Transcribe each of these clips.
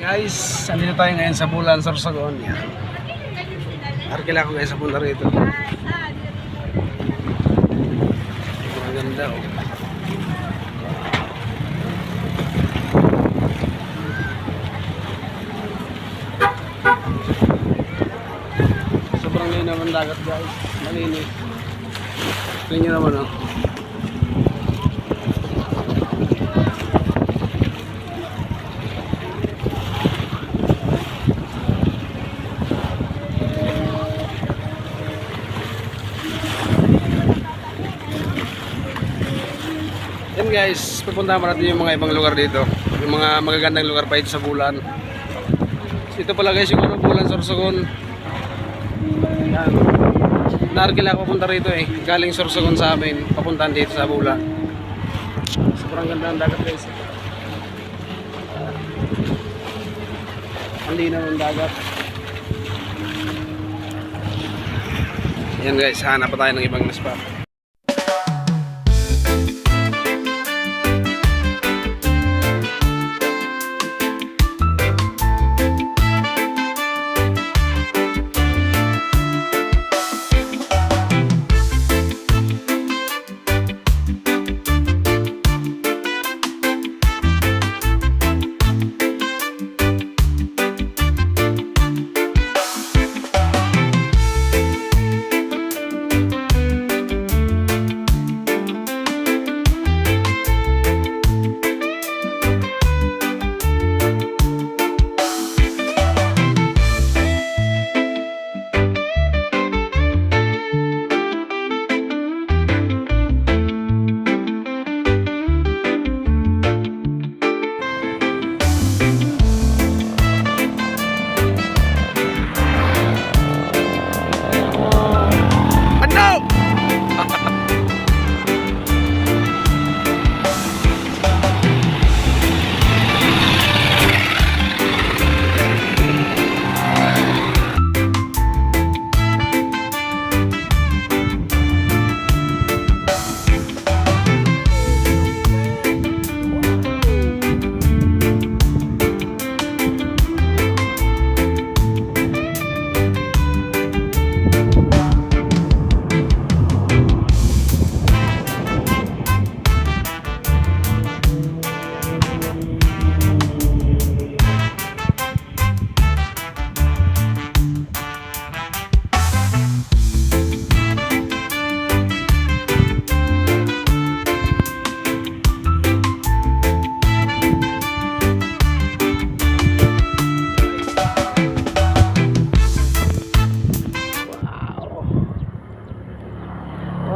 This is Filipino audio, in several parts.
Guys, andito tayo ngayon sa Bulan, Sorsogon. Yan. Arkila ko guys sa punta rito. Ang ganda oh. Sobrang linaw ng dagat guys. Malinis. Tingnan nyo naman oh. Yan guys, pupuntahan natin yung mga ibang lugar dito. Yung mga magagandang lugar pa ito sa Bulan. Ito pala guys yung Bulan, Sorsogon. Yan. Narkila ako pupunta rito eh. Galing Sorsogon sa amin, papuntahan dito sa Bulan. Sobrang ganda ng dagat guys. Ang linaw ng dagat. Yan guys, hanap pa tayo ng ibang spot.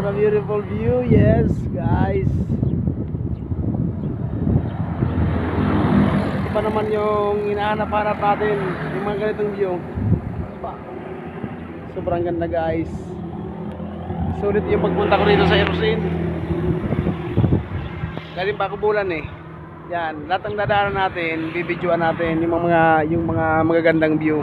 What a beautiful view, yes guys. Iba naman yung hinahanap-hanap natin, yung mga ganitong view. Sobrang ganda guys. Sulit yung pagpunta ko rito sa Erosin. Galing pa ako Bulan eh. Yan, lahat ng dadaanan natin, bibidyoan natin yung mga magagandang view.